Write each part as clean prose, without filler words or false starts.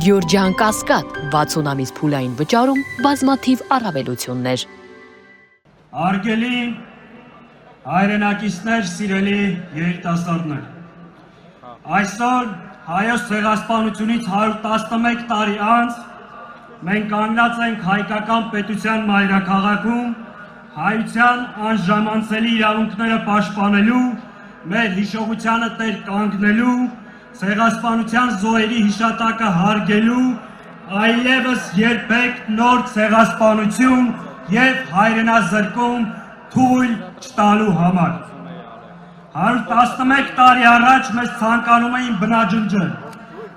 Գյորջյան Կասկադ 60 ամիս փուլային վճարում բազմաթիվ առավելություններ։ Արգելի հայրենակիցներ, սիրելի երիտասարդներ, այսօր հայոց ցեղասպանությունից 111 տարի անց մենք կանգնած ենք հայկական պետության մայրաքաղաքում հայության անժամանցելի իրավունքները պաշտպանելու, մեր հիշողությանը տեր կանգնելու, ցեղասպանության զոհերի հիշատակը հարգելու, այլևս երբեք նոր ցեղասպանություն և հայրենազրկում թույլ չտալու համար։ 111 տարի առաջ մեզ ցանկանում էին բնաջնջել,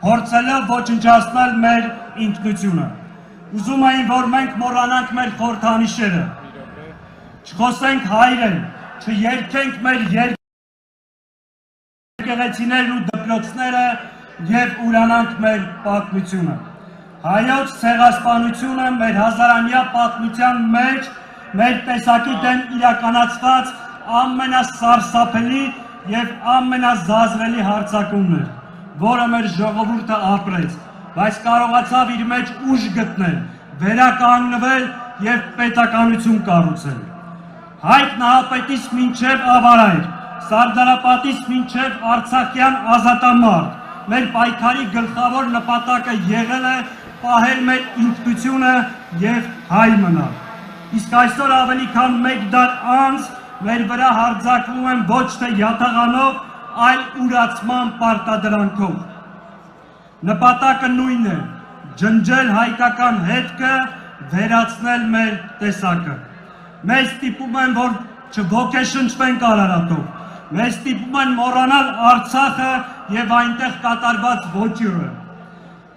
փորձելով ոչնչացնել մեր ինքնությունը։ Ուզում էին, որ մենք մոռանանք մեր խորհրդանիշերը, չխոսենք հայերեն, չերգենք մեր եկեղեցիներն ու դպրոցները և ուրանանք մեր պատմությունը։ Հայոց ցեղասպանությունը մեր հազարամյա պատմության մեջ մեր տեսակի դեմ իրականացված ամենասարսափելի և ամենազազվելի հարձակումն էր, որը մեր ժողովուրդը ապրեց, բայց կարողացավ իր մեջ ուժ գտնել, վերականգնվել և պետականություն կառուցել։ Հայք Նահապետից մինչև Ավարայր, Սարդարապատից մինչև Արցախյան ազատամարտ, մեր պայքարի գլխավոր նպատակը եղել է պահել մեր ինքնությունը և հայ մնալ։ Իսկ այսօր ավելի քան մեկ դար անց մեր վրա հարձակվում են ոչ թե յաթաղանով, այլ ուրացման պարտադրանքով։ Նպատակը նույնն է՝ ջնջել հայկական հետքը, վերացնել մեր տեսակը։ Մեզ ստիպում են, որ չոգեշնչվենք Արարատով, մեզ ստիպում են մոռանալ Արցախը և այնտեղ կատարված ոճիրը։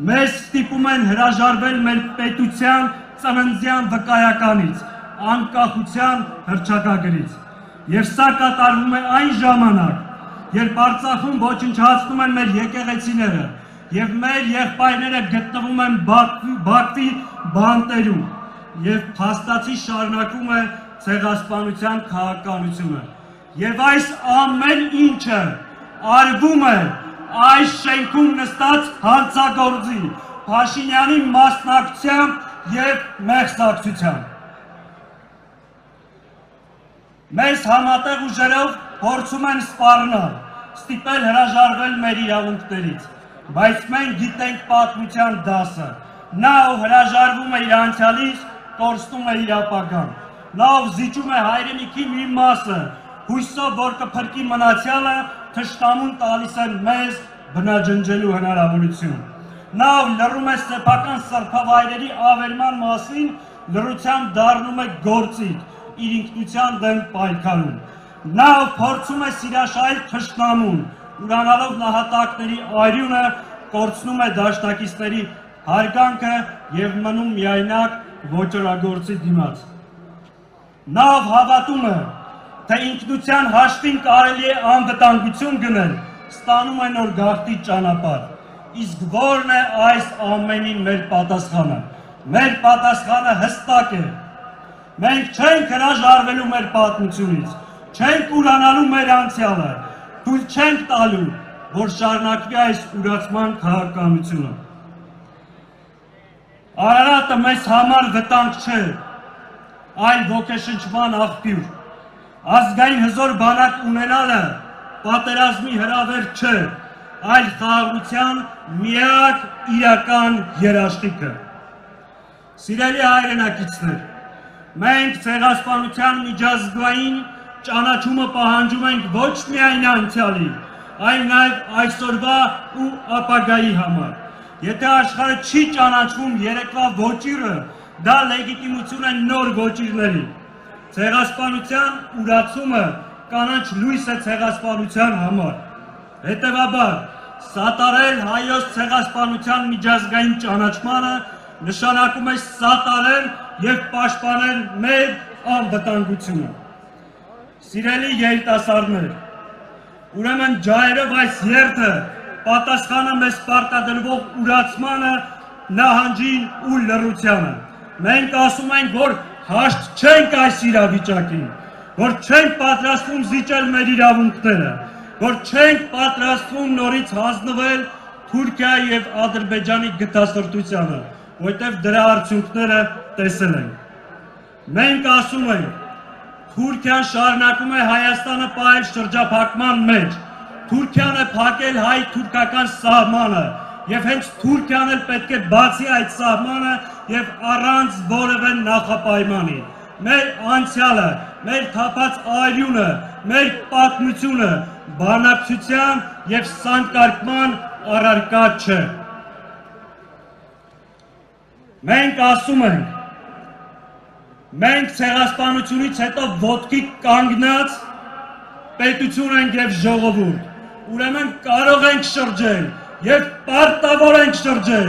Մեզ ստիպում են հրաժարվել մեր պետության ծննդյան վկայականից, անկախության հռչակագրից։ Եվ սա կատարվում է այն ժամանակ, երբ Արցախում ոչնչացնում են մեր եկեղեցիները և մեր եղբայրները գտնվում են Բաքվի բանտերում և փաստացի շարունակվում է ցեղասպանության քաղաքականությունը։ Եվ այս ամեն ինչը արվում է այս շենքում նստած հանցագործի Փաշինյանի մասնակցությամբ և մեղսակցությամբ։ Մեզ համատեղ ուժերով փորձում են սպառնալ, ստիպել հրաժարվել մեր իրավունքներից, բայց մենք գիտենք պատմության դասը։ Նա, ով հրաժարվում է իր անցյալից, կորցնում է իր ապագան։ Նա, ով զիջում է հայրենիքի մի մասը, հույսով, որ կփրկի մնացյալը, թշնամուն տալիս են մեզ բնաջնջելու հնարավորություն։ Նա, ով լռում է սեփական սրբավայրերի ավերման մասին, լռությամբ դառնում է գործիք, իր ինքնության դեմ պայքարում։ Նա, ով փորձում է սիրաշահել թշնամուն, ուրանալով նահատակների արյունը, կորցնում է դաշնակիցների հարգանքը և մնում միայնակ ոճրագործի դիմաց։ Նա, ով հավատում է, թե ինքնության հաշվին կարելի է անվտանգություն գնել, ստանում է նոր գաղթի ճանապարհ։ Իսկ ո՞րն է այս ամենին մեր պատասխանը։ Մեր պատասխանը հստակ է։ Մենք չենք հրաժարվելու մեր պատմությունից, չենք ուրանալու մեր անցյալը, թույլ չենք տալու, որ շարունակվի այս ուրացման քաղաքականությունը։ Արարատը մեզ համար վտանգ չէ, այլ ոգեշնչման աղբյուր։ Ազգային հզոր բանակ ունենալը պատերազմի հրավեր չէ, այլ խաղաղության միակ իրական երաշխիքը։ Սիրելի հայրենակիցներ, մենք ցեղասպանության միջազգային ճանաչումը պահանջում ենք ոչ միայն անցյալի, այլ նաև այսօրվա ու ապագայի համար։ Եթե աշխարհը չի ճանաչվում երեկվա ոճիրը, դա լեգիտիմություն է նոր ոճիրների։ Ցեղասպանության ուրացումը կանաչ լույս է ցեղասպանության համար։ Հետևաբար, սատարել հայոց ցեղասպանության միջազգային ճանաչմանը նշանակում է սատարել և պաշտպանել մեր անվտանգությունը։ Սիրելի երիտասարդներ, ուրեմն ջահերով այս երթը պատասխանը մեզ պարտադրվող ուրացմանը, նահանջին ու լռությանը։ Մենք ասում ենք, որ հաշտ չենք այս իրավիճակին, որ չենք պատրաստվում զիջել մեր իրավունքները, որ չենք պատրաստվում նորից հանձնվել Թուրքիայի եւ Ադրբեջանի գտասրտությանը, որտեղ դրա արդյունքները տեսել ենք։ Մենք ասում ենք, Թուրքիան շարունակում է Հայաստանը պահել շրջափակման մեջ, Թուրքիան է փակել հայ-թուրքական սահմանը, եւ հենց Թուրքիան էլ պետք է բացի այդ սահմանը եւ առանց որևէ նախապայմանի։ Մեր անցյալը, մեր թափած արյունը, մեր պատմությունը բանակցության եւ սանկարկման առարկա չէ։ Մենք ասում ենք, մենք ցեղասպանությունից հետո ոտքի կանգնած պետություն ենք եւ ժողովուրդ, ուրեմն կարող ենք շրջել եւ պարտավոր ենք շրջել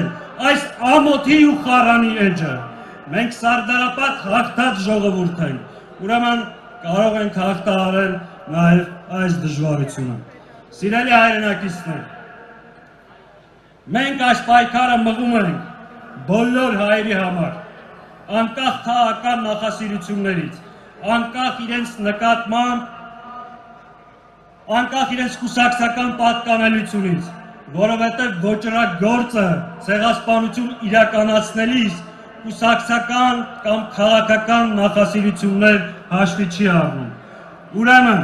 այս ամոթի ու խառանի էջը։ Մենք սարդարապատ հաղթած ժողովուրդ ենք, ուրեմն կարող ենք հաղթահարել նաեւ այս դժվարությունը։ Սիրելի հայրենակիցներ, մենք այս պայքարը մղում ենք բոլոր հայերի համար, անկախ քաղաքական նախասիրություններից, անկախ իրենց նկատմամբ, անկախ իրենց կուսակցական պատկանելությունից, որովհետև ոճրագործը ցեղասպանություն իրականացնելիս կուսակցական կամ քաղաքական նախասիրություններ հաշվի չի առնում։ Ուրեմն,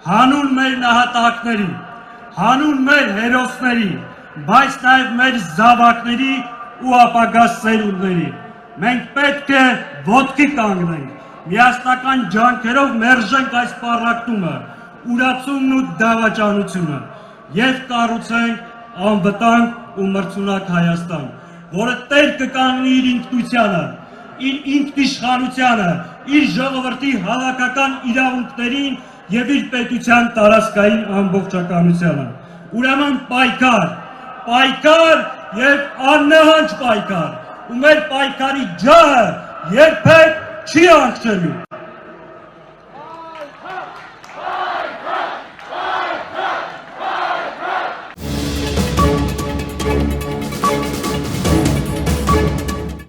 հանուն մեր նահատակների, հանուն մեր հերոսների, բայց նաև մեր զավակների ու ապագա սերունդների, մենք պետք է ոտքի կանգնենք, միասնական ջանքերով մերժենք այս պառակտումը, ուրացումն ու դավաճանությունը եւ կառուցենք անվտանգ ու մրցունակ Հայաստան, որը տեր կկանգնի իր ինքնությանը, իր ինքնիշխանությանը, իր ժողովրդի հավաքական իրավունքներին եւ իր պետության տարածքային ամբողջականությանը։ Ուրեմն պայքար, պայքար եւ աննահանջ պայքար, ու մեր պայքարի ջահը երբեք չի անկչելու։